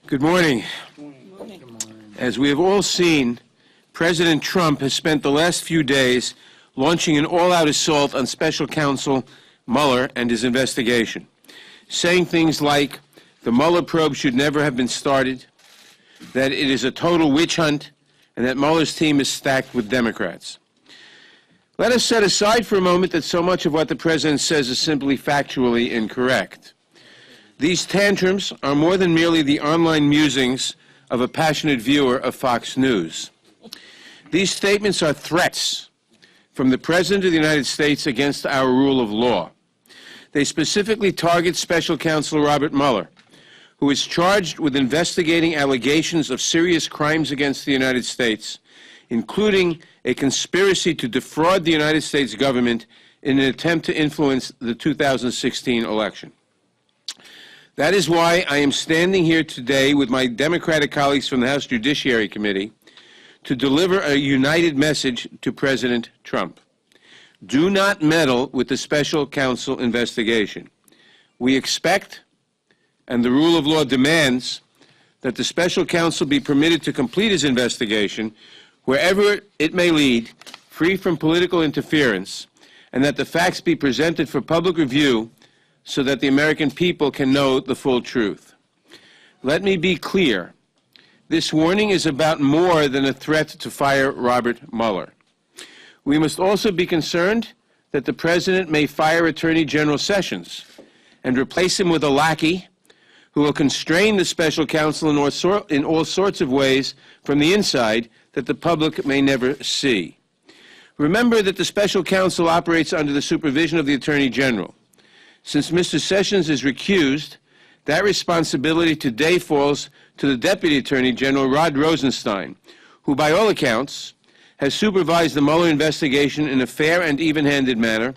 Good morning. As we have all seen, President Trump has spent the last few days launching an all-out assault on Special Counsel Mueller and his investigation, saying things like the Mueller probe should never have been started, that it is a total witch hunt, and that Mueller's team is stacked with Democrats. Let us set aside for a moment that so much of what the President says is simply factually incorrect. These tantrums are more than merely the online musings of a passionate viewer of Fox News. These statements are threats from the President of the United States against our rule of law. They specifically target Special Counsel Robert Mueller, who is charged with investigating allegations of serious crimes against the United States, including a conspiracy to defraud the United States government in an attempt to influence the 2016 election. That is why I am standing here today with my Democratic colleagues from the House Judiciary Committee to deliver a united message to President Trump. Do not meddle with the Special Counsel investigation. We expect, and the rule of law demands, that the Special Counsel be permitted to complete his investigation wherever it may lead, free from political interference, and that the facts be presented for public review so that the American people can know the full truth. Let me be clear. This warning is about more than a threat to fire Robert Mueller. We must also be concerned that the President may fire Attorney General Sessions and replace him with a lackey who will constrain the Special Counsel in all sorts of ways from the inside that the public may never see. Remember that the Special Counsel operates under the supervision of the Attorney General. Since Mr. Sessions is recused, that responsibility today falls to the Deputy Attorney General, Rod Rosenstein, who, by all accounts, has supervised the Mueller investigation in a fair and even-handed manner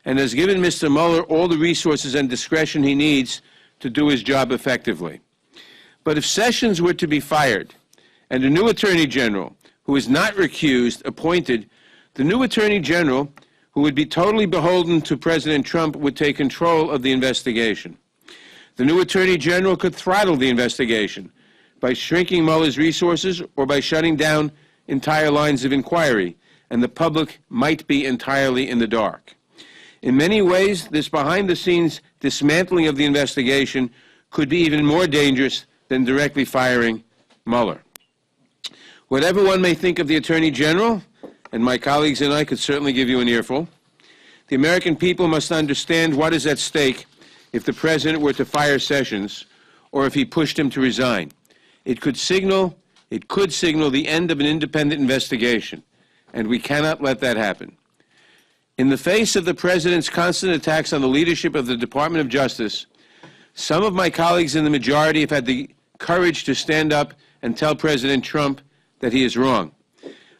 and has given Mr. Mueller all the resources and discretion he needs to do his job effectively. But if Sessions were to be fired and a new Attorney General, who is not recused, appointed, the new Attorney General, who would be totally beholden to President Trump, would take control of the investigation. The new Attorney General could throttle the investigation by shrinking Mueller's resources or by shutting down entire lines of inquiry, and the public might be entirely in the dark. In many ways, this behind-the-scenes dismantling of the investigation could be even more dangerous than directly firing Mueller. Whatever one may think of the Attorney General, and my colleagues and I could certainly give you an earful, the American people must understand what is at stake if the President were to fire Sessions or if he pushed him to resign. It could signal the end of an independent investigation, and we cannot let that happen. In the face of the President's constant attacks on the leadership of the Department of Justice, some of my colleagues in the majority have had the courage to stand up and tell President Trump that he is wrong.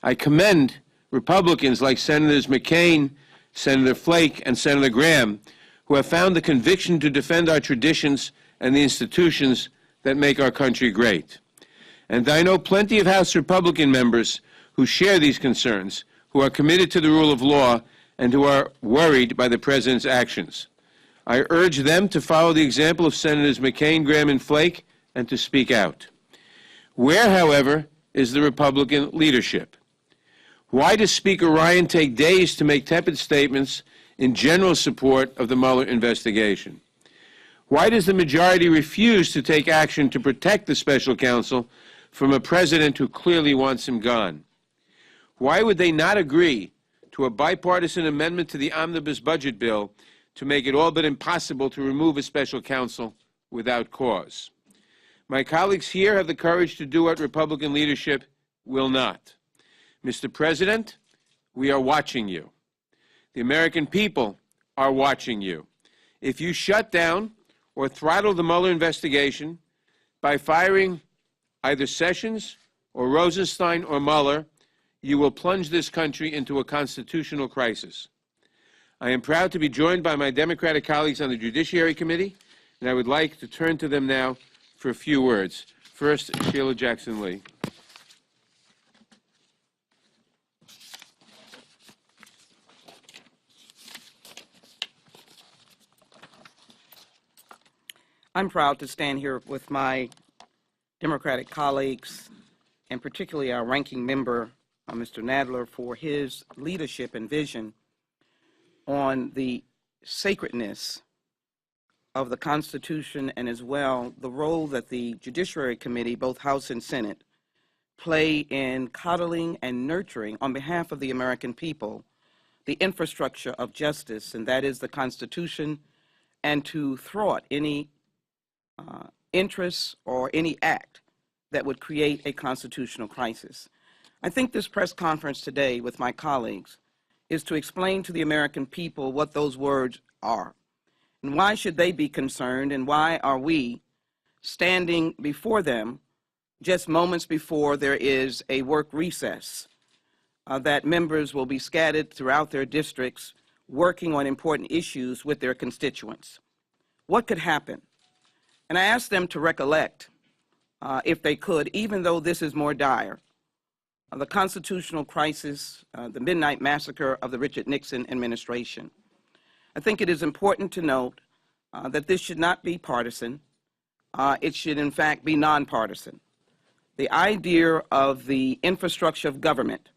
I commend Republicans like Senators McCain, Senator Flake, and Senator Graham, who have found the conviction to defend our traditions and the institutions that make our country great. And I know plenty of House Republican members who share these concerns, who are committed to the rule of law, and who are worried by the President's actions. I urge them to follow the example of Senators McCain, Graham, and Flake, and to speak out. Where, however, is the Republican leadership? Why does Speaker Ryan take days to make tepid statements in general support of the Mueller investigation? Why does the majority refuse to take action to protect the Special Counsel from a President who clearly wants him gone? Why would they not agree to a bipartisan amendment to the omnibus budget bill to make it all but impossible to remove a Special Counsel without cause? My colleagues here have the courage to do what Republican leadership will not. Mr. President, we are watching you. The American people are watching you. If you shut down or throttle the Mueller investigation by firing either Sessions or Rosenstein or Mueller, you will plunge this country into a constitutional crisis. I am proud to be joined by my Democratic colleagues on the Judiciary Committee, and I would like to turn to them now for a few words. First, Sheila Jackson-Lee. I'm proud to stand here with my Democratic colleagues, and particularly our ranking member, Mr. Nadler, for his leadership and vision on the sacredness of the Constitution and as well the role that the Judiciary Committee, both House and Senate, play in coddling and nurturing on behalf of the American people the infrastructure of justice, and that is the Constitution, and to thwart any interests or any act that would create a constitutional crisis. I think this press conference today with my colleagues is to explain to the American people what those words are, and why should they be concerned, and why are we standing before them just moments before there is a work recess that members will be scattered throughout their districts working on important issues with their constituents. What could happen? And I asked them to recollect, if they could, even though this is more dire, the constitutional crisis, the midnight massacre of the Richard Nixon administration. I think it is important to note that this should not be partisan. It should, in fact, be nonpartisan. The idea of the infrastructure of government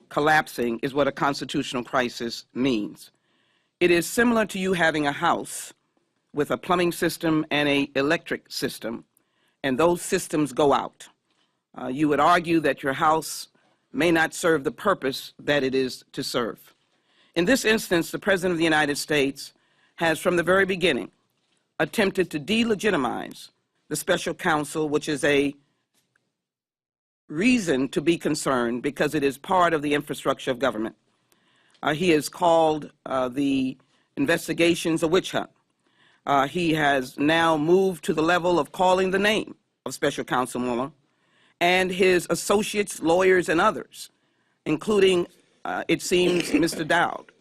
collapsing is what a constitutional crisis means. It is similar to you having a house with a plumbing system and an electric system, and those systems go out. You would argue that your house may not serve the purpose that it is to serve. In this instance, the President of the United States has, from the very beginning, attempted to delegitimize the Special Counsel, which is a reason to be concerned because it is part of the infrastructure of government. He has called the investigations a witch hunt. He has now moved to the level of calling the name of Special Counsel Mueller and his associates, lawyers, and others, including, it seems, Mr. Dowd,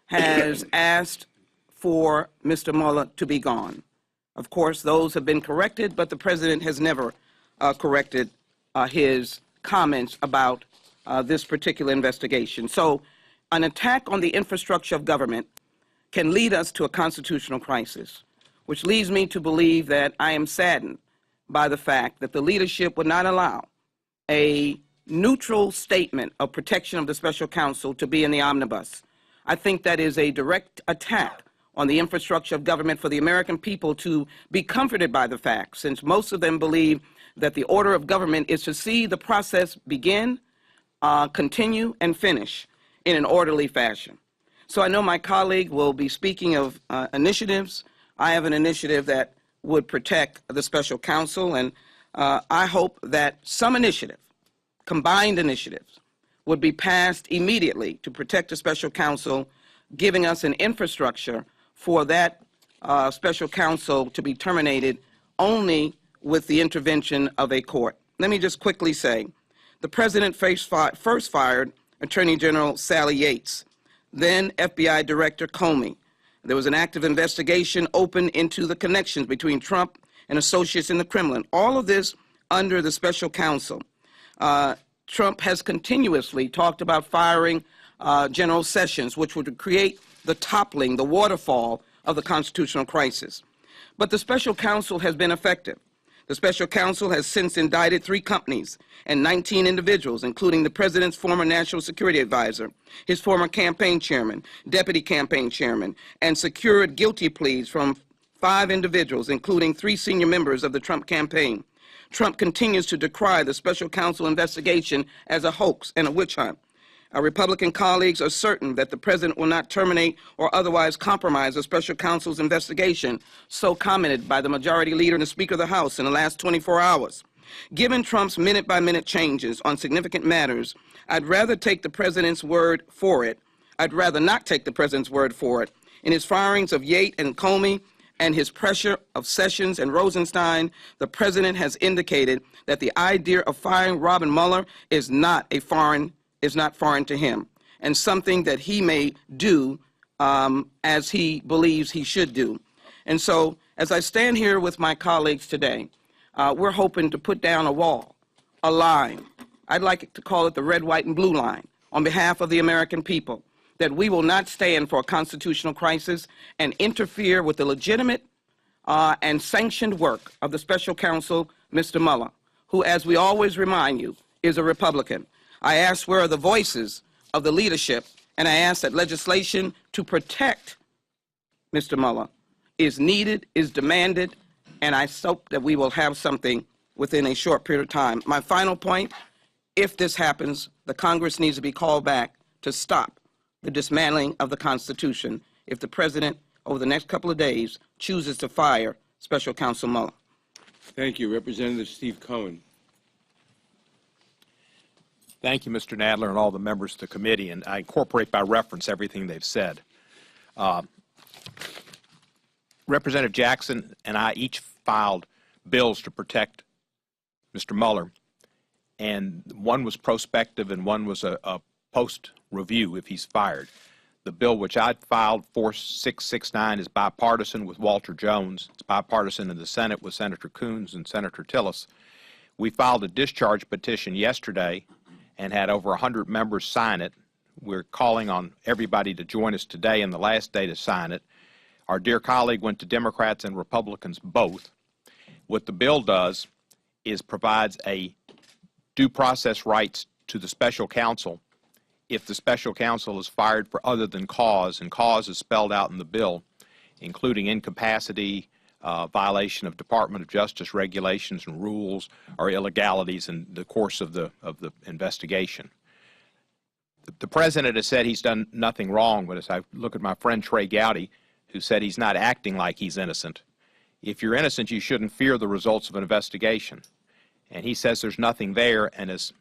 has asked for Mr. Mueller to be gone. Of course, those have been corrected, but the President has never corrected his comments about this particular investigation. So an attack on the infrastructure of government can lead us to a constitutional crisis, which leads me to believe that I am saddened by the fact that the leadership would not allow a neutral statement of protection of the Special Counsel to be in the omnibus. I think that is a direct attack on the infrastructure of government for the American people to be comforted by the fact, since most of them believe that the order of government is to see the process begin, continue, and finish in an orderly fashion. So I know my colleague will be speaking of initiatives. I have an initiative that would protect the Special Counsel, and I hope that some initiative, combined initiatives, would be passed immediately to protect the Special Counsel, giving us an infrastructure for that Special Counsel to be terminated only with the intervention of a court. Let me just quickly say, the President first fired Attorney General Sally Yates, then FBI Director Comey. There was an active investigation open into the connections between Trump and associates in the Kremlin. All of this under the Special Counsel. Trump has continuously talked about firing General Sessions, which would create the toppling, the waterfall of the constitutional crisis. But the Special Counsel has been effective. The Special Counsel has since indicted 3 companies and 19 individuals, including the President's former National Security Advisor, his former campaign chairman, deputy campaign chairman, and secured guilty pleas from 5 individuals, including 3 senior members of the Trump campaign. Trump continues to decry the Special Counsel investigation as a hoax and a witch hunt. Our Republican colleagues are certain that the President will not terminate or otherwise compromise the Special Counsel's investigation, so commented by the Majority Leader and the Speaker of the House in the last 24 hours. Given Trump's minute-by-minute changes on significant matters, I'd rather take the President's word for it. I'd rather not take the President's word for it. In his firings of Yates and Comey and his pressure of Sessions and Rosenstein, the President has indicated that the idea of firing Robert Mueller is not foreign to him, and something that he may do as he believes he should do. And so, as I stand here with my colleagues today, we're hoping to put down a wall, a line. I'd like to call it the red, white, and blue line on behalf of the American people, that we will not stand for a constitutional crisis and interfere with the legitimate and sanctioned work of the Special Counsel, Mr. Mueller, who, as we always remind you, is a Republican. I ask where are the voices of the leadership, and I ask that legislation to protect Mr. Mueller is needed, is demanded, and I hope that we will have something within a short period of time. My final point, if this happens, the Congress needs to be called back to stop the dismantling of the Constitution if the President, over the next couple of days, chooses to fire Special Counsel Mueller. Thank you. Representative Steve Cohen. Thank you, Mr. Nadler, and all the members of the committee, and I incorporate by reference everything they've said. Representative Jackson and I each filed bills to protect Mr. Mueller, and one was prospective and one was a post-review if he's fired. The bill which I filed, 4669, is bipartisan with Walter Jones. It's bipartisan in the Senate with Senator Coons and Senator Tillis. We filed a discharge petition yesterday and had over 100 members sign it. We're calling on everybody to join us today and the last day to sign it. Our dear colleague went to Democrats and Republicans both. What the bill does is provides a due process rights to the special counsel if the special counsel is fired for other than cause, and cause is spelled out in the bill, including incapacity, violation of Department of Justice regulations and rules, or illegalities in the course of the investigation. The President has said he's done nothing wrong, but as I look at my friend Trey Gowdy, who said he's not acting like he's innocent. If you're innocent, you shouldn't fear the results of an investigation. And he says there's nothing there, and as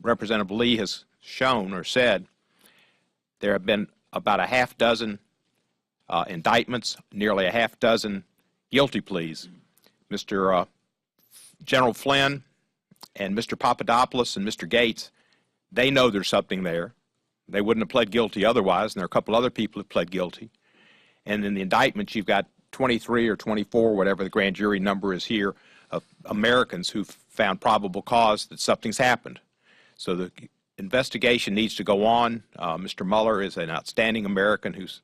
Representative Lee has shown or said, there have been about a half dozen indictments, nearly a half dozen guilty pleas. Mr. General Flynn and Mr. Papadopoulos and Mr. Gates, they know there's something there. They wouldn't have pled guilty otherwise, and there are a couple other people who pled guilty. And in the indictments, you've got 23 or 24, whatever the grand jury number is here, of Americans who've found probable cause that something's happened. So the investigation needs to go on. Mr. Mueller is an outstanding American who's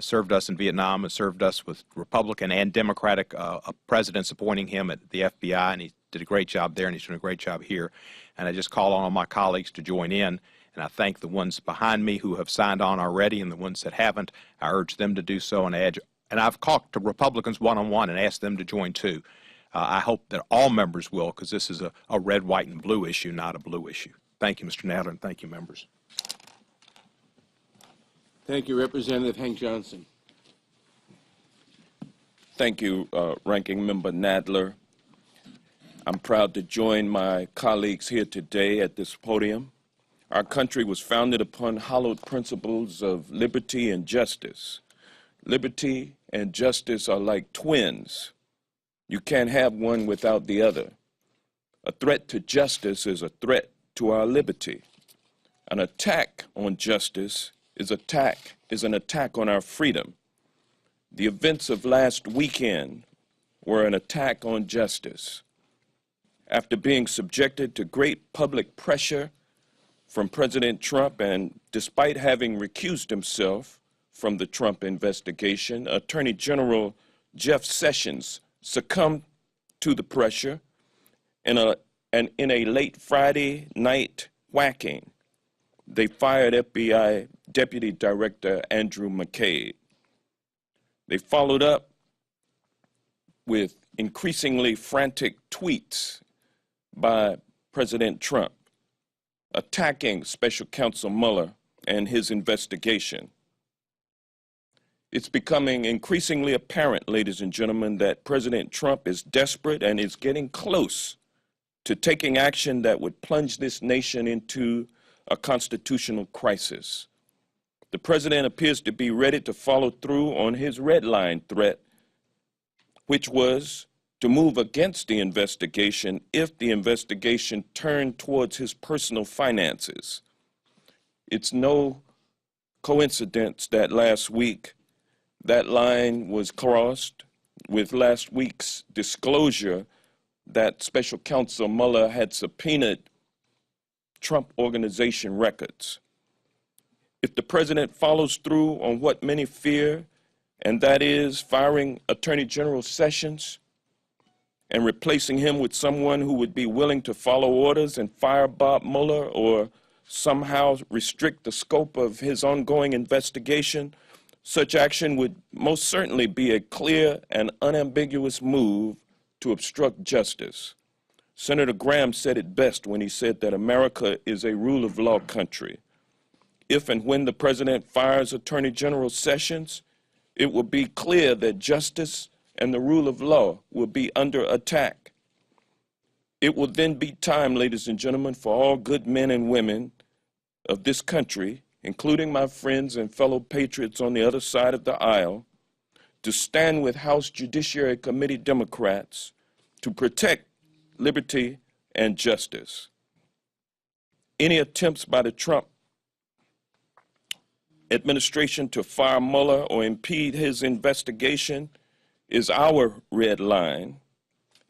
served us in Vietnam and served us with Republican and Democratic presidents appointing him at the FBI, and he did a great job there, and he's doing a great job here. And I just call on all my colleagues to join in, and I thank the ones behind me who have signed on already and the ones that haven't. I urge them to do so, and I've talked to Republicans one-on-one and asked them to join too. I hope that all members will, because this is a red, white, and blue issue, not a blue issue. Thank you, Mr. Nadler, and thank you, members. Thank you. Representative Hank Johnson. Thank you, Ranking Member Nadler. I'm proud to join my colleagues here today at this podium. Our country was founded upon hallowed principles of liberty and justice. Liberty and justice are like twins. You can't have one without the other. A threat to justice is a threat to our liberty. An attack on justice is an attack on our freedom. The events of last weekend were an attack on justice. After being subjected to great public pressure from President Trump, and despite having recused himself from the Trump investigation, Attorney General Jeff Sessions succumbed to the pressure in a late Friday night whacking. They fired FBI Deputy Director Andrew McCabe. They followed up with increasingly frantic tweets by President Trump attacking Special Counsel Mueller and his investigation. It's becoming increasingly apparent, ladies and gentlemen, that President Trump is desperate and is getting close to taking action that would plunge this nation into a constitutional crisis. The president appears to be ready to follow through on his red line threat, which was to move against the investigation if the investigation turned towards his personal finances. It's no coincidence that last week that line was crossed with last week's disclosure that Special Counsel Mueller had subpoenaed Trump Organization records. If the president follows through on what many fear, and that is firing Attorney General Sessions, and replacing him with someone who would be willing to follow orders and fire Bob Mueller or somehow restrict the scope of his ongoing investigation, such action would most certainly be a clear and unambiguous move to obstruct justice. Senator Graham said it best when he said that America is a rule of law country. If and when the president fires Attorney General Sessions, it will be clear that justice and the rule of law will be under attack. It will then be time, ladies and gentlemen, for all good men and women of this country, including my friends and fellow patriots on the other side of the aisle, to stand with House Judiciary Committee Democrats to protect liberty and justice. Any attempts by the Trump administration to fire Mueller or impede his investigation is our red line,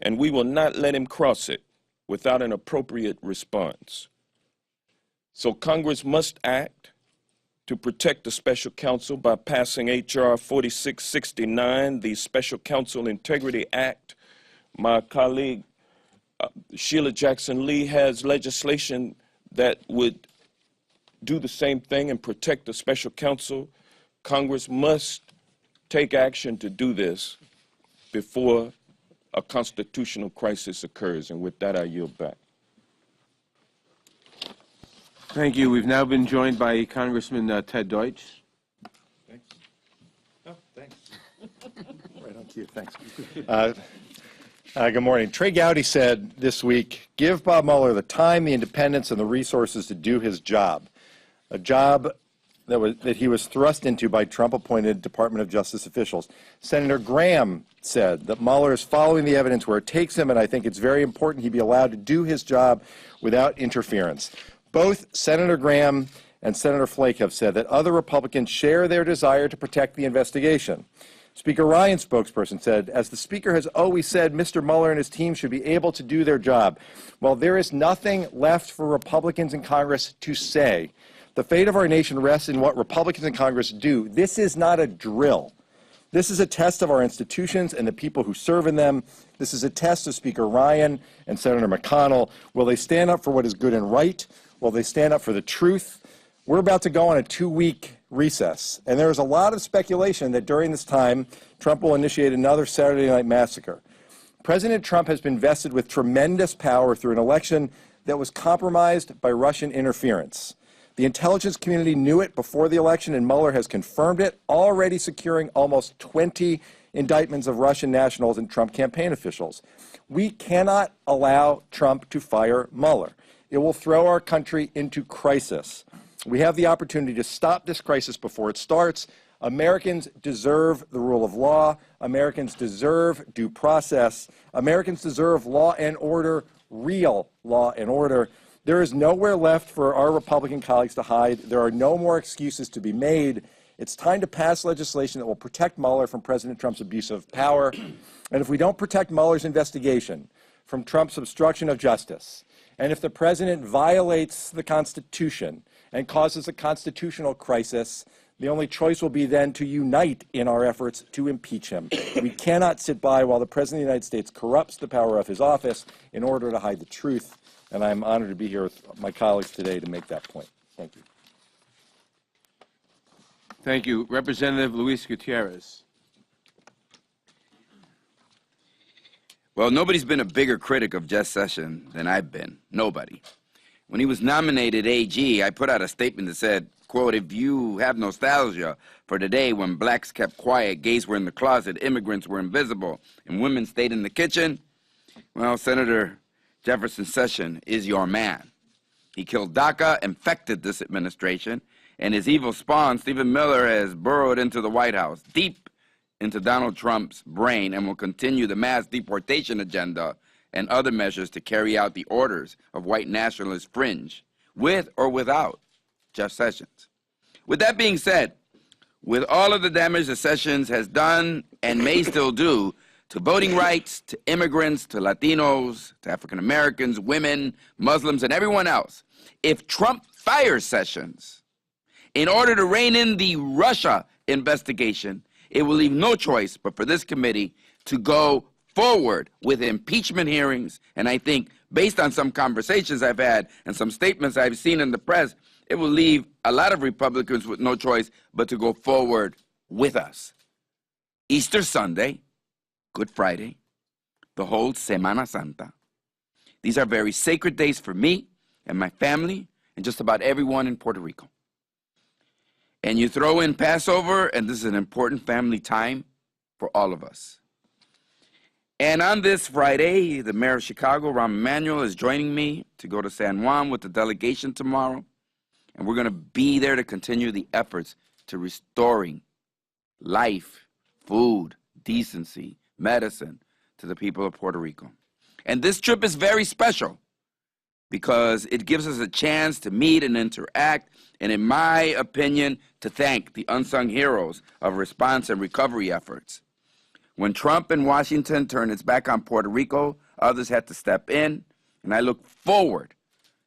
and we will not let him cross it without an appropriate response. So Congress must act to protect the special counsel by passing H.R. 4669, the Special Counsel Integrity Act. My colleague Sheila Jackson Lee has legislation that would do the same thing and protect the special counsel. Congress must take action to do this before a constitutional crisis occurs. And with that, I yield back. Thank you. We've now been joined by Congressman Ted Deutsch. Thanks. Oh, thanks. Right on cue. Thanks. Good morning. Trey Gowdy said this week, give Bob Mueller the time, the independence, and the resources to do his job, a job that he was thrust into by Trump-appointed Department of Justice officials. Senator Graham said that Mueller is following the evidence where it takes him, and I think it's very important he be allowed to do his job without interference. Both Senator Graham and Senator Flake have said that other Republicans share their desire to protect the investigation. Speaker Ryan's spokesperson said, as the Speaker has always said, Mr. Mueller and his team should be able to do their job. Well, there is nothing left for Republicans in Congress to say. The fate of our nation rests in what Republicans in Congress do. This is not a drill. This is a test of our institutions and the people who serve in them. This is a test of Speaker Ryan and Senator McConnell. Will they stand up for what is good and right? Will they stand up for the truth? We're about to go on a 2-week recess, and there is a lot of speculation that during this time, Trump will initiate another Saturday night massacre. President Trump has been vested with tremendous power through an election that was compromised by Russian interference. The intelligence community knew it before the election, and Mueller has confirmed it, already securing almost 20 indictments of Russian nationals and Trump campaign officials. We cannot allow Trump to fire Mueller. It will throw our country into crisis. We have the opportunity to stop this crisis before it starts. Americans deserve the rule of law. Americans deserve due process. Americans deserve law and order, real law and order. There is nowhere left for our Republican colleagues to hide. There are no more excuses to be made. It's time to pass legislation that will protect Mueller from President Trump's abuse of power. And if we don't protect Mueller's investigation from Trump's obstruction of justice, and if the president violates the Constitution and causes a constitutional crisis, the only choice will be then to unite in our efforts to impeach him. We cannot sit by while the President of the United States corrupts the power of his office in order to hide the truth. And I'm honored to be here with my colleagues today to make that point. Thank you. Thank you. Representative Luis Gutierrez. Well, nobody's been a bigger critic of Jeff Sessions than I've been. Nobody. When he was nominated AG, I put out a statement that said, quote, if you have nostalgia for the day when blacks kept quiet, gays were in the closet, immigrants were invisible, and women stayed in the kitchen, well, Senator Jefferson Sessions is your man. He killed DACA, infected this administration, and his evil spawn, Stephen Miller, has burrowed into the White House, deep into Donald Trump's brain, and will continue the mass deportation agenda and other measures to carry out the orders of white nationalist fringe, with or without Jeff Sessions. With that being said, with all of the damage that Sessions has done and may still do to voting rights, to immigrants, to Latinos, to African Americans, women, Muslims, and everyone else, if Trump fires Sessions in order to rein in the Russia investigation, it will leave no choice but for this committee to go forward with impeachment hearings. And I think, based on some conversations I've had and some statements I've seen in the press, it will leave a lot of Republicans with no choice but to go forward with us. Easter Sunday, Good Friday, the whole Semana Santa. These are very sacred days for me and my family and just about everyone in Puerto Rico. And you throw in Passover, and this is an important family time for all of us. And on this Friday, the mayor of Chicago, Rahm Emanuel, is joining me to go to San Juan with the delegation tomorrow. And we're going to be there to continue the efforts to restoring life, food, decency, medicine to the people of Puerto Rico. And this trip is very special because it gives us a chance to meet and interact, and in my opinion, to thank the unsung heroes of response and recovery efforts. When Trump and Washington turned its back on Puerto Rico, others had to step in, and I look forward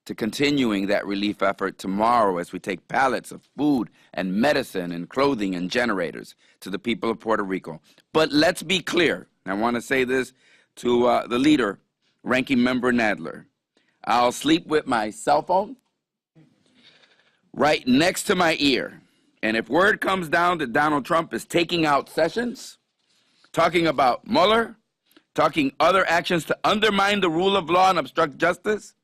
to continuing that relief effort tomorrow as we take pallets of food and medicine and clothing and generators to the people of Puerto Rico. But let's be clear, and I want to say this to the leader, Ranking Member Nadler. I'll sleep with my cell phone right next to my ear. And if word comes down that Donald Trump is taking out Sessions, talking about Mueller, talking other actions to undermine the rule of law and obstruct justice,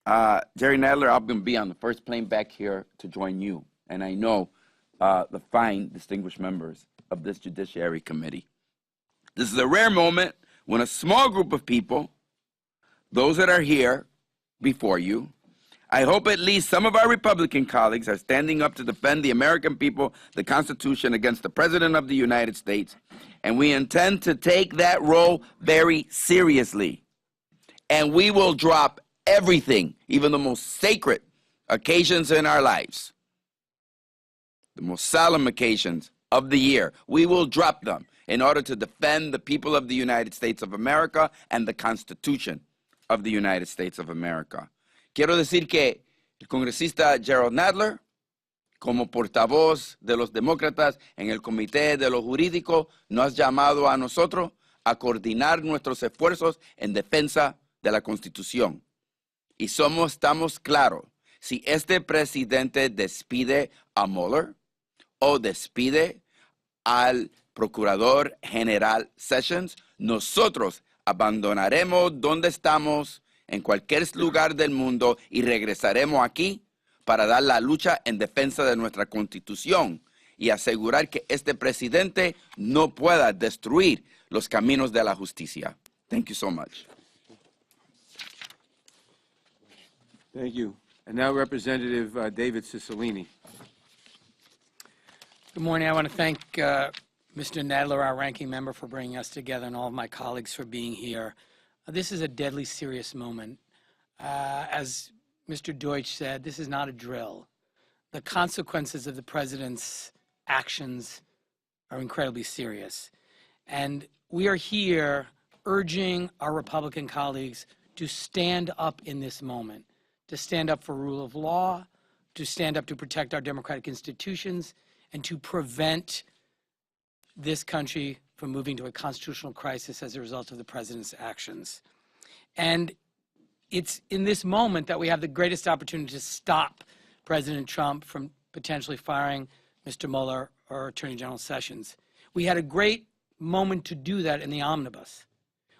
Jerry Nadler, I'm going to be on the first plane back here to join you. And I know the fine, distinguished members of this Judiciary Committee. This is a rare moment when a small group of people, those that are here before you, I hope at least some of our Republican colleagues are standing up to defend the American people, the Constitution, against the President of the United States. And we intend to take that role very seriously. And we will drop everything, even the most sacred occasions in our lives, the most solemn occasions of the year. We will drop them in order to defend the people of the United States of America and the Constitution of the United States of America. Quiero decir que el congresista Gerald Nadler, como portavoz de los demócratas en el Comité de lo Jurídico, nos ha llamado a nosotros a coordinar nuestros esfuerzos en defensa de la Constitución. Y estamos claros, si este presidente despide a Mueller o despide al Procurador General Sessions, nosotros abandonaremos donde estamos en cualquier lugar del mundo y regresaremos aquí para dar la lucha en defensa de nuestra Constitución y asegurar que este presidente no pueda destruir los caminos de la justicia. Thank you so much. Thank you. And now Representative David Cicilline. Good morning. I want to thank Mr. Nadler, our ranking member, for bringing us together, and all of my colleagues for being here. This is a deadly serious moment. As Mr. Deutsch said, this is not a drill. The consequences of the president's actions are incredibly serious. And we are here urging our Republican colleagues to stand up in this moment, to stand up for rule of law, to stand up to protect our democratic institutions, and to prevent this country from moving to a constitutional crisis as a result of the president's actions. And it's in this moment that we have the greatest opportunity to stop President Trump from potentially firing Mr. Mueller or Attorney General Sessions. We had a great moment to do that in the omnibus,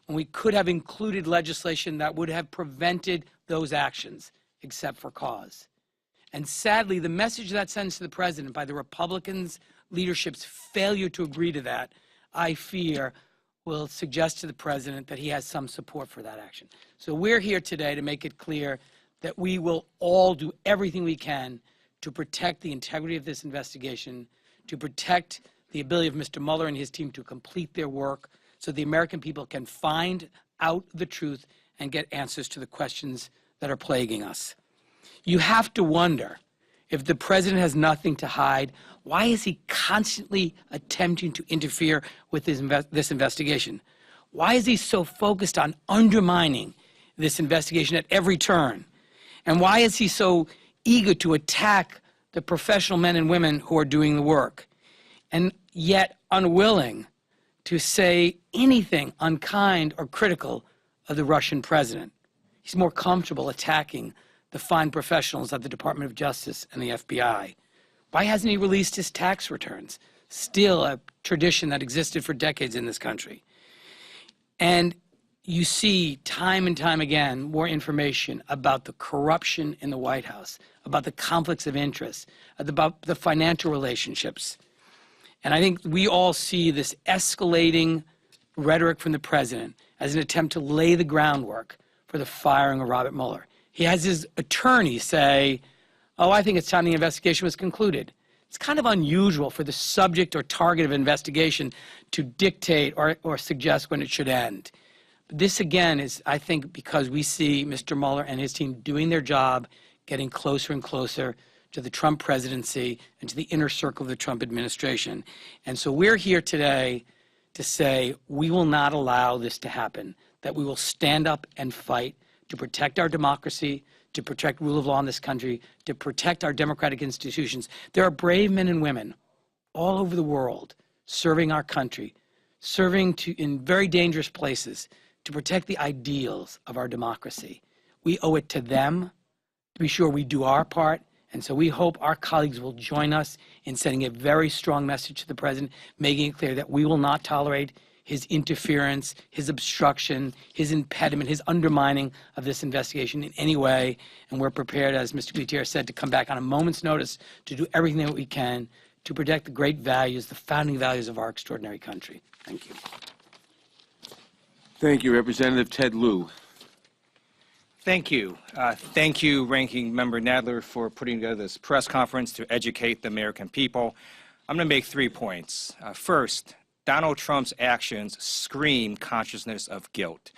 when we could have included legislation that would have prevented those actions, except for cause. And sadly, the message that sends to the president by the Republicans' leadership's failure to agree to that, I fear, will suggest to the president that he has some support for that action. So we're here today to make it clear that we will all do everything we can to protect the integrity of this investigation, to protect the ability of Mr. Mueller and his team to complete their work so the American people can find out the truth and get answers to the questions that are plaguing us. You have to wonder, if the president has nothing to hide, why is he constantly attempting to interfere with this investigation? Why is he so focused on undermining this investigation at every turn? And why is he so eager to attack the professional men and women who are doing the work, and yet unwilling to say anything unkind or critical of the Russian president. He's more comfortable attacking the fine professionals at the Department of Justice and the FBI. Why hasn't he released his tax returns? Still a tradition that existed for decades in this country. And you see time and time again more information about the corruption in the White House, about the conflicts of interest, about the financial relationships. And I think we all see this escalating rhetoric from the president as an attempt to lay the groundwork for the firing of Robert Mueller. He has his attorney say, oh, I think it's time the investigation was concluded. It's kind of unusual for the subject or target of investigation to dictate or suggest when it should end. But this, again, is, I think, because we see Mr. Mueller and his team doing their job, getting closer and closer to the Trump presidency and to the inner circle of the Trump administration. And so we're here today to say we will not allow this to happen, that we will stand up and fight to protect our democracy, to protect rule of law in this country, to protect our democratic institutions. There are brave men and women all over the world serving our country, serving in very dangerous places to protect the ideals of our democracy. We owe it to them to be sure we do our part, and so we hope our colleagues will join us in sending a very strong message to the president, making it clear that we will not tolerate his interference, his obstruction, his impediment, his undermining of this investigation in any way. And we're prepared, as Mr. Gutierrez said, to come back on a moment's notice to do everything that we can to protect the great values, the founding values of our extraordinary country. Thank you. Thank you, Representative Ted Lieu. Thank you. Thank you, Ranking Member Nadler, for putting together this press conference to educate the American people. I'm going to make 3 points. First, Donald Trump's actions scream consciousness of guilt.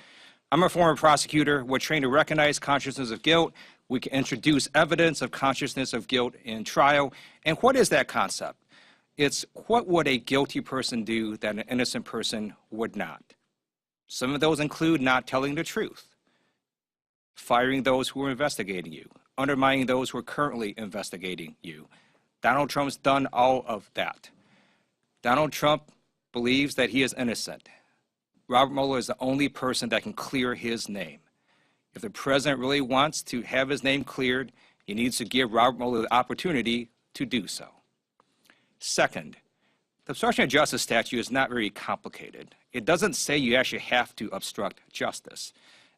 I'm a former prosecutor. We're trained to recognize consciousness of guilt. We can introduce evidence of consciousness of guilt in trial. And what is that concept? It's what would a guilty person do that an innocent person would not? Some of those include not telling the truth, firing those who are investigating you, undermining those who are currently investigating you. Donald Trump's done all of that. Donald Trump believes that he is innocent. Robert Mueller is the only person that can clear his name. If the president really wants to have his name cleared, he needs to give Robert Mueller the opportunity to do so. Second, the obstruction of justice statute is not very complicated. It doesn't say you actually have to obstruct justice.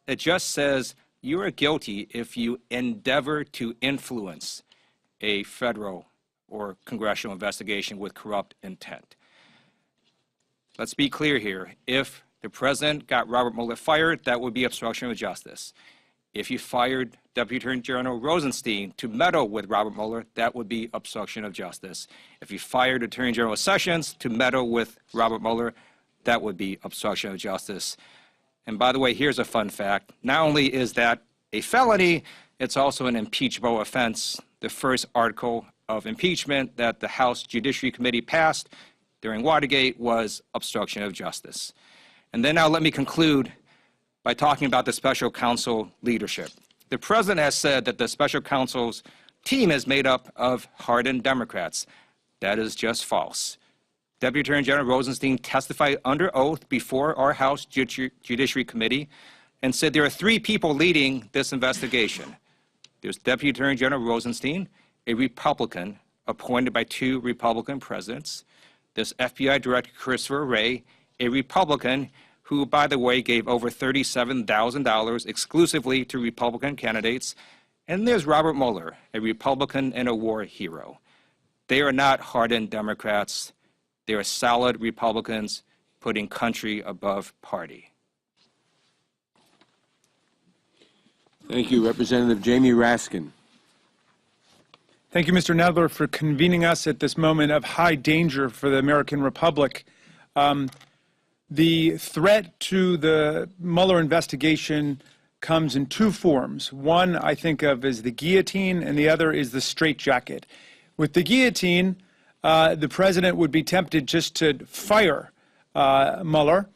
It just says you are guilty if you endeavor to influence a federal or congressional investigation with corrupt intent. Let's be clear here. If the president got Robert Mueller fired, that would be obstruction of justice. If you fired Deputy Attorney General Rosenstein to meddle with Robert Mueller, that would be obstruction of justice. If you fired Attorney General Sessions to meddle with Robert Mueller, that would be obstruction of justice. And by the way, here's a fun fact. Not only is that a felony, it's also an impeachable offense. The first article of impeachment that the House Judiciary Committee passed during Watergate was obstruction of justice. And then now let me conclude by talking about the special counsel leadership. The president has said that the special counsel's team is made up of hardened Democrats. That is just false. Deputy Attorney General Rosenstein testified under oath before our House Judiciary Committee and said there are 3 people leading this investigation. There's Deputy Attorney General Rosenstein, a Republican appointed by 2 Republican presidents. There's FBI Director Christopher Wray, a Republican who, by the way, gave over $37,000 exclusively to Republican candidates. And there's Robert Mueller, a Republican and a war hero. They are not hardened Democrats. They are solid Republicans putting country above party. Thank you, Representative Jamie Raskin. Thank you, Mr. Nadler, for convening us at this moment of high danger for the American Republic. The threat to the Mueller investigation comes in 2 forms. One I think of as the guillotine, and the other is the straitjacket. With the guillotine, the president would be tempted just to fire Mueller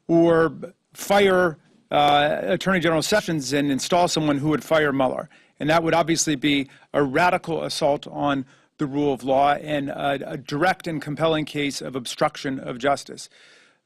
or fire Attorney General Sessions and install someone who would fire Mueller. And that would obviously be a radical assault on the rule of law and a direct and compelling case of obstruction of justice.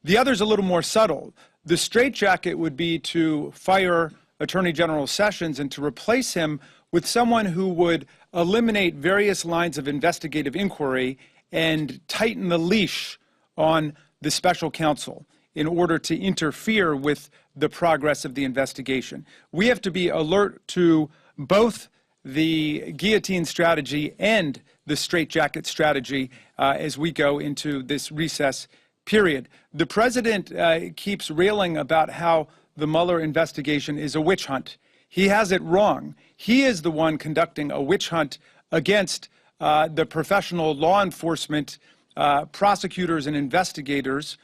The other is a little more subtle. The straitjacket would be to fire Attorney General Sessions and to replace him with someone who would eliminate various lines of investigative inquiry and tighten the leash on the special counsel in order to interfere with the progress of the investigation. We have to be alert to both the guillotine strategy and the straitjacket strategy as we go into this recess period. The president keeps railing about how the Mueller investigation is a witch hunt. He has it wrong. He is the one conducting a witch hunt against the professional law enforcement prosecutors and investigators,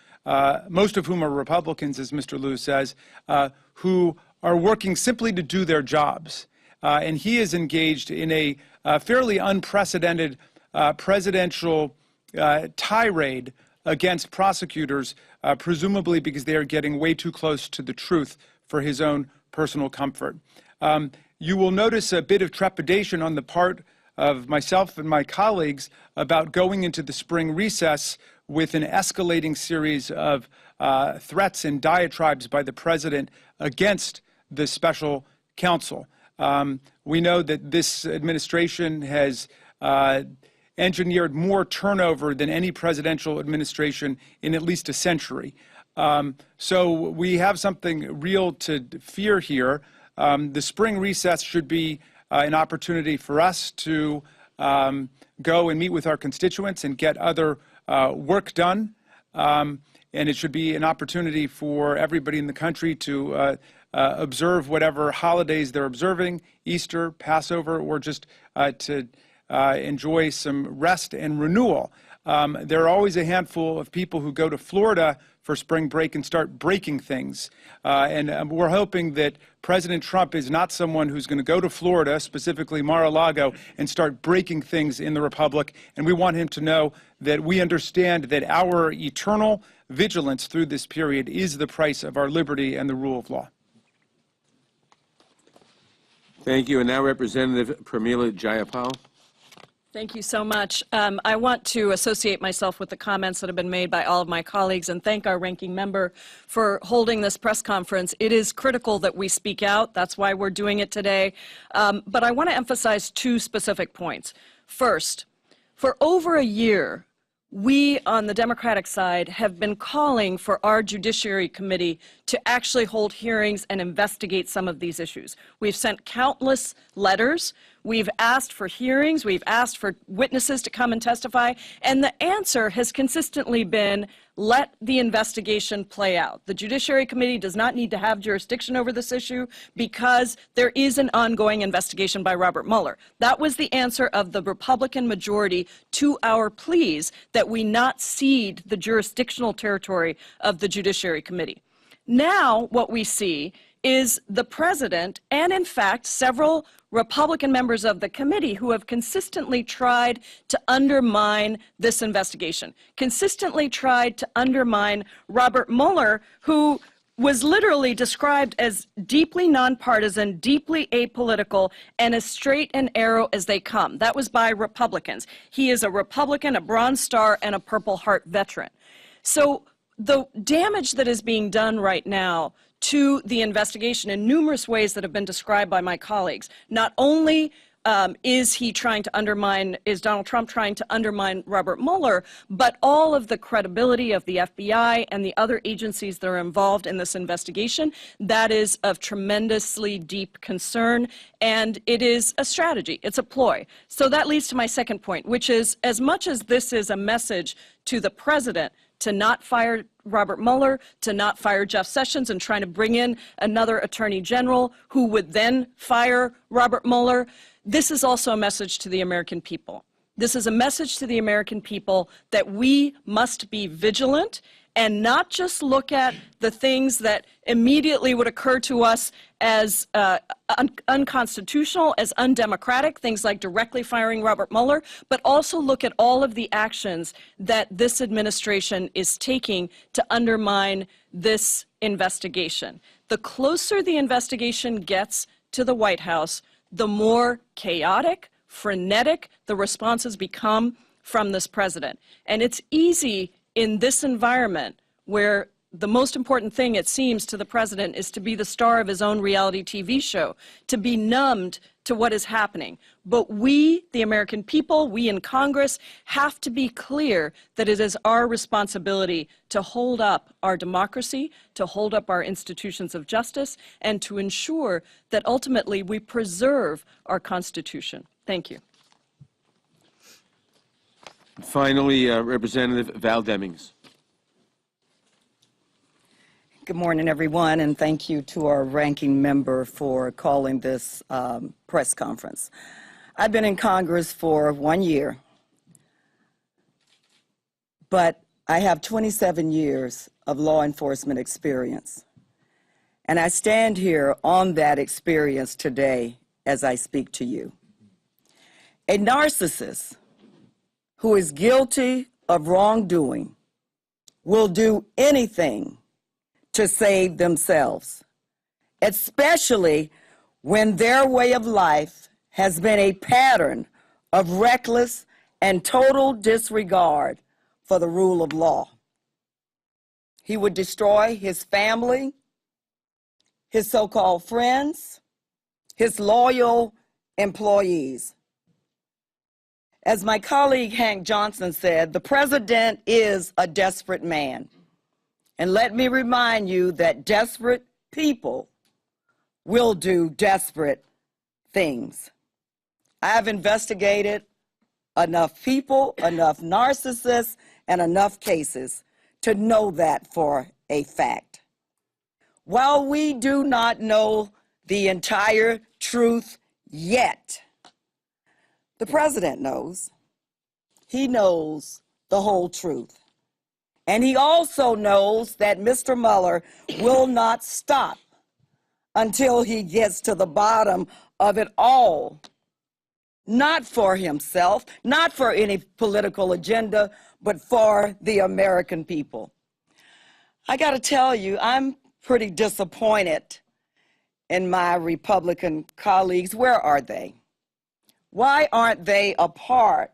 most of whom are Republicans, as Mr. Liu says, who are working simply to do their jobs. And he is engaged in a fairly unprecedented presidential tirade against prosecutors, presumably because they are getting way too close to the truth for his own personal comfort. You will notice a bit of trepidation on the part of myself and my colleagues about going into the spring recess with an escalating series of threats and diatribes by the president against the special counsel. We know that this administration has engineered more turnover than any presidential administration in at least a century. So we have something real to fear here. The spring recess should be an opportunity for us to go and meet with our constituents and get other work done. And it should be an opportunity for everybody in the country to observe whatever holidays they're observing, Easter, Passover, or just to enjoy some rest and renewal. There are always a handful of people who go to Florida for spring break and start breaking things. And we're hoping that President Trump is not someone who's going to go to Florida, specifically Mar-a-Lago, and start breaking things in the Republic. And we want him to know that we understand that our eternal vigilance through this period is the price of our liberty and the rule of law. Thank you. And now Representative Pramila Jayapal. Thank you so much. I want to associate myself with the comments that have been made by all of my colleagues and thank our ranking member for holding this press conference. It is critical that we speak out. That's why we're doing it today. But I want to emphasize two specific points. First, for over a year, we on the Democratic side have been calling for our Judiciary Committee to actually hold hearings and investigate some of these issues. We've sent countless letters. We've asked for hearings. We've asked for witnesses to come and testify. And the answer has consistently been, let the investigation play out. The Judiciary Committee does not need to have jurisdiction over this issue because there is an ongoing investigation by Robert Mueller. That was the answer of the Republican majority to our pleas that we not cede the jurisdictional territory of the Judiciary Committee. Now what we see is the president and, in fact, several Republican members of the committee who have consistently tried to undermine this investigation, consistently tried to undermine Robert Mueller, who was literally described as deeply nonpartisan, deeply apolitical, and as straight and narrow as they come. That was by Republicans. He is a Republican, a Bronze Star, and a Purple Heart veteran. So the damage that is being done right now to the investigation in numerous ways that have been described by my colleagues. Not only is Donald Trump trying to undermine Robert Mueller, but all of the credibility of the FBI and the other agencies that are involved in this investigation, that is of tremendously deep concern, and it is a strategy, it's a ploy. So that leads to my second point, which is, as much as this is a message to the president to not fire Robert Mueller, to not fire Jeff Sessions, and trying to bring in another attorney general who would then fire Robert Mueller, this is also a message to the American people. This is a message to the American people that we must be vigilant and not just look at the things that immediately would occur to us as unconstitutional, as undemocratic, things like directly firing Robert Mueller, but also look at all of the actions that this administration is taking to undermine this investigation. The closer the investigation gets to the White House, the more chaotic, frenetic the responses become from this president. And it's easy in this environment where the most important thing, it seems, to the president is to be the star of his own reality TV show, to be numbed to what is happening. But we, the American people, we in Congress, have to be clear that it is our responsibility to hold up our democracy, to hold up our institutions of justice, and to ensure that ultimately we preserve our Constitution. Thank you. Finally, Representative Val Demings. Good morning, everyone, and thank you to our ranking member for calling this press conference. I've been in Congress for 1 year, but I have 27 years of law enforcement experience, and I stand here on that experience today as I speak to you. A narcissist who is guilty of wrongdoing will do anything to save themselves, especially when their way of life has been a pattern of reckless and total disregard for the rule of law. He would destroy his family, his so-called friends, his loyal employees. As my colleague Hank Johnson said, the president is a desperate man. And let me remind you that desperate people will do desperate things. I have investigated enough people, enough narcissists, and enough cases to know that for a fact. While we do not know the entire truth yet, the president knows. He knows the whole truth. And he also knows that Mr. Mueller will not stop until he gets to the bottom of it all. Not for himself, not for any political agenda, but for the American people. I got to tell you, I'm pretty disappointed in my Republican colleagues. Where are they? Why aren't they a part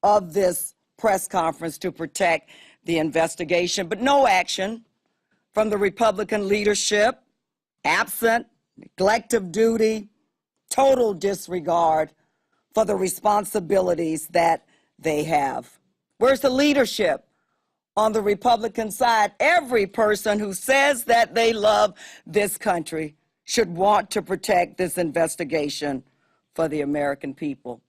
of this press conference to protect the investigation? But no action from the Republican leadership, absent, neglect of duty, total disregard for the responsibilities that they have. Where's the leadership on the Republican side? Every person who says that they love this country should want to protect this investigation for the American people.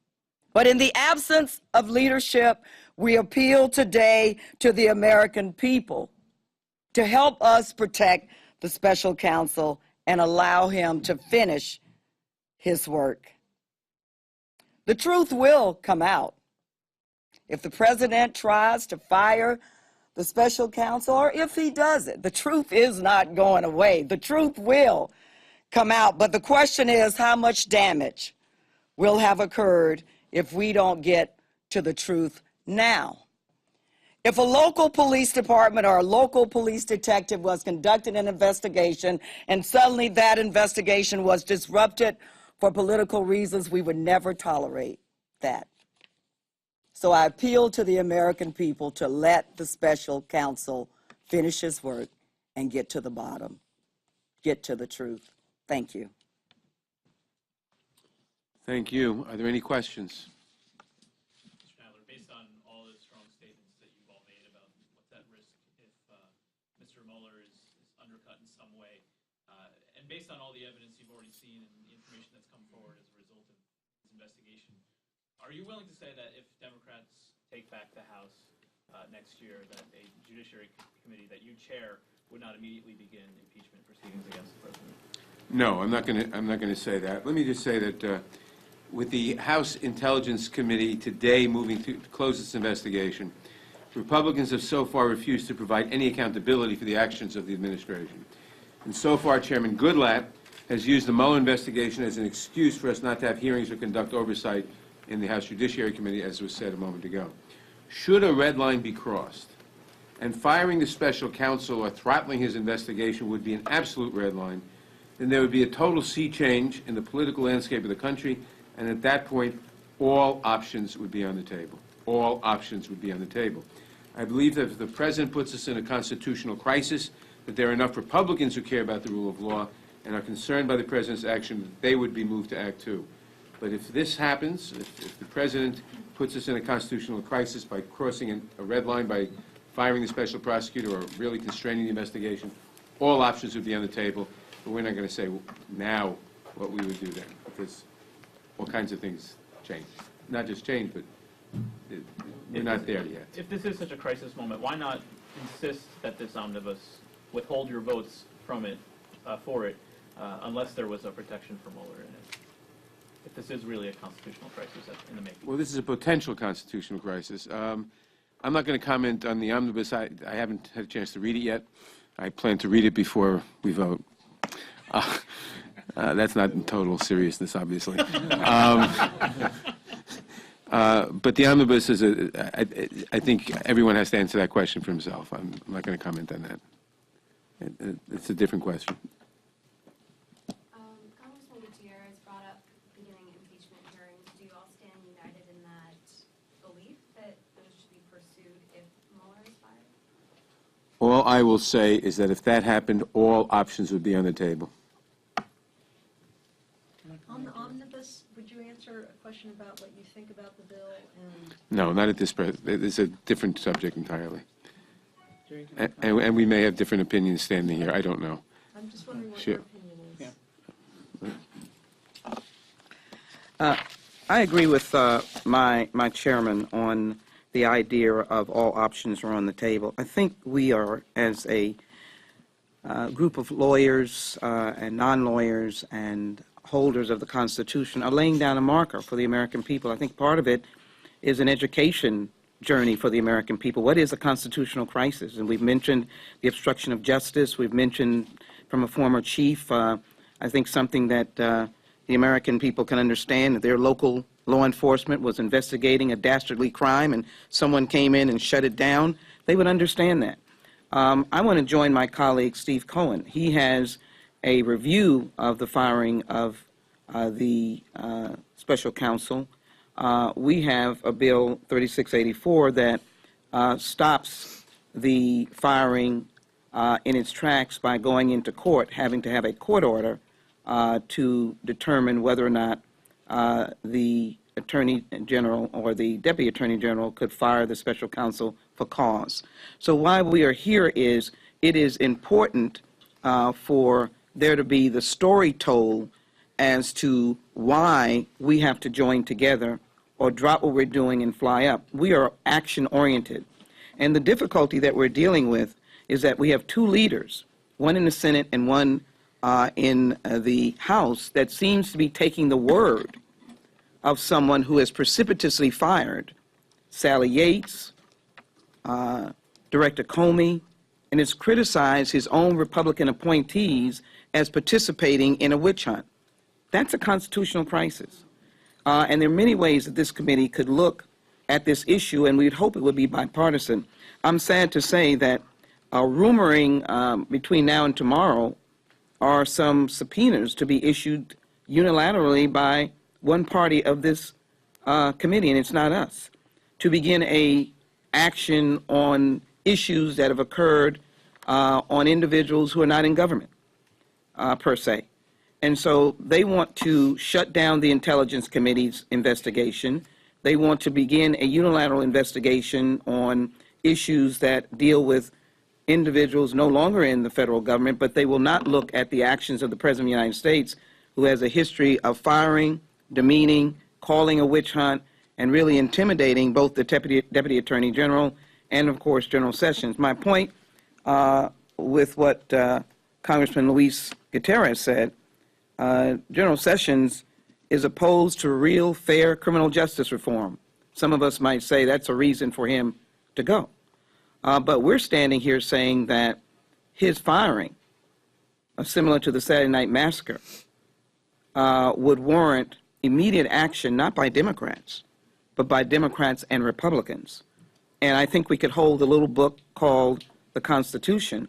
But in the absence of leadership, we appeal today to the American people to help us protect the special counsel and allow him to finish his work. The truth will come out. If the president tries to fire the special counsel, or if he does it, the truth is not going away. The truth will come out. But the question is, how much damage will have occurred if we don't get to the truth now? If a local police department or a local police detective was conducting an investigation and suddenly that investigation was disrupted for political reasons, we would never tolerate that. So I appeal to the American people to let the special counsel finish his work and get to the bottom, get to the truth. Thank you. Thank you. Are there any questions? Mr. Nadler, based on all the strong statements that you've all made about what's at risk if Mr. Mueller is undercut in some way, and based on all the evidence you've already seen and the information that's come forward as a result of this investigation, are you willing to say that if Democrats take back the House next year, that a Judiciary Committee that you chair would not immediately begin impeachment proceedings against the president? No, I'm not going to say that. Let me just say that with the House Intelligence Committee today moving to close its investigation, Republicans have so far refused to provide any accountability for the actions of the administration. And so far, Chairman Goodlatte has used the Mueller investigation as an excuse for us not to have hearings or conduct oversight in the House Judiciary Committee, as was said a moment ago. Should a red line be crossed, and firing the special counsel or throttling his investigation would be an absolute red line, then there would be a total sea change in the political landscape of the country, and at that point, all options would be on the table. All options would be on the table. I believe that if the President puts us in a constitutional crisis, that there are enough Republicans who care about the rule of law and are concerned by the President's action, that they would be moved to act too. But if this happens, if the President puts us in a constitutional crisis by crossing a red line, by firing the special prosecutor or really constraining the investigation, all options would be on the table, but we're not going to say now what we would do then, because all kinds of things change. Not just change, but we're not there yet. If this is such a crisis moment, why not insist that this omnibus withhold your votes from it, for it, unless there was a protection for Mueller in it? If this is really a constitutional crisis in the making. Well, this is a potential constitutional crisis. I'm not going to comment on the omnibus. I haven't had a chance to read it yet. I plan to read it before we vote. That's not in total seriousness, obviously. But the omnibus is I think everyone has to answer that question for himself. I'm not going to comment on that. It's a different question. Congressman Gutierrez brought up beginning impeachment hearings. Do you all stand united in that belief that those should be pursued if Mueller is fired? All I will say is that if that happened, all options would be on the table. On the omnibus, would you answer a question about what you think about the bill? And No, not at this present. It's a different subject entirely. And we may have different opinions standing here. I don't know. I'm just wondering what Sure. your opinion is. I agree with my chairman on the idea of all options are on the table. I think we are, as a group of lawyers and non-lawyers and holders of the Constitution, are laying down a marker for the American people. I think part of it is an education journey for the American people. What is a constitutional crisis? And we've mentioned the obstruction of justice. We've mentioned from a former chief, I think something that the American people can understand, that their local law enforcement was investigating a dastardly crime and someone came in and shut it down. They would understand that. I want to join my colleague Steve Cohen. He has a review of the firing of the special counsel. We have a bill 3684 that stops the firing in its tracks by going into court, having to have a court order to determine whether or not the Attorney General or the Deputy Attorney General could fire the special counsel for cause. So why we are here is it is important for there to be the story told as to why we have to join together or drop what we're doing and fly up. We are action-oriented. And the difficulty that we're dealing with is that we have two leaders, one in the Senate and one in the House, that seems to be taking the word of someone who has precipitously fired Sally Yates, Director Comey, and has criticized his own Republican appointees as participating in a witch hunt. That's a constitutional crisis. And there are many ways that this committee could look at this issue, and we'd hope it would be bipartisan. I'm sad to say that rumoring between now and tomorrow are some subpoenas to be issued unilaterally by one party of this committee, and it's not us, to begin a action on issues that have occurred on individuals who are not in government, per se. And so they want to shut down the Intelligence Committee's investigation. They want to begin a unilateral investigation on issues that deal with individuals no longer in the federal government, but they will not look at the actions of the President of the United States, who has a history of firing, demeaning, calling a witch hunt, and really intimidating both the Deputy Attorney General and, of course, General Sessions. My point with what Congressman Luis Gutierrez said, General Sessions is opposed to real, fair criminal justice reform. Some of us might say that's a reason for him to go. But we're standing here saying that his firing, similar to the Saturday Night Massacre, would warrant immediate action, not by Democrats, but by Democrats and Republicans. And I think we could hold a little book called the Constitution,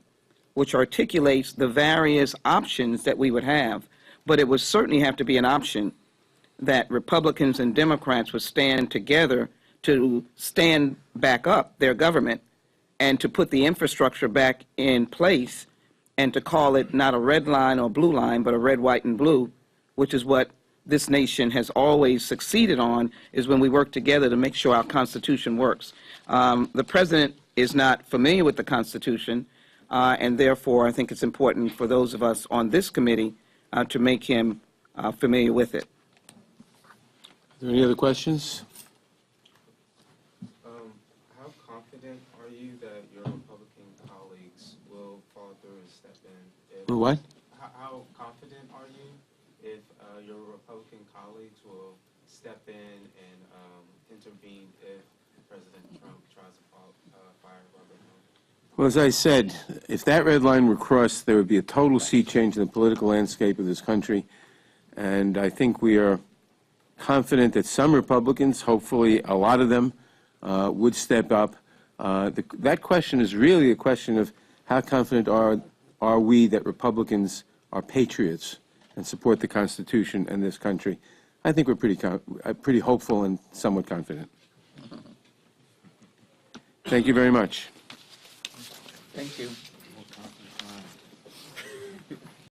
which articulates the various options that we would have, but it would certainly have to be an option that Republicans and Democrats would stand together to stand back up their government and to put the infrastructure back in place and to call it not a red line or blue line, but a red, white, and blue, which is what this nation has always succeeded on, is when we work together to make sure our Constitution works. The President is not familiar with the Constitution, and therefore I think it's important for those of us on this committee to make him familiar with it. Are there any other questions? How confident are you that your Republican colleagues will follow through and step in? For what? How confident are you if your Republican colleagues will step in and intervene if President Trump tries to fire Robert Mueller? Well, as I said, if that red line were crossed, there would be a total sea change in the political landscape of this country. And I think we are confident that some Republicans, hopefully a lot of them, would step up. That question is really a question of how confident are we that Republicans are patriots and support the Constitution and this country. I think we're pretty hopeful and somewhat confident. Thank you very much. Thank you.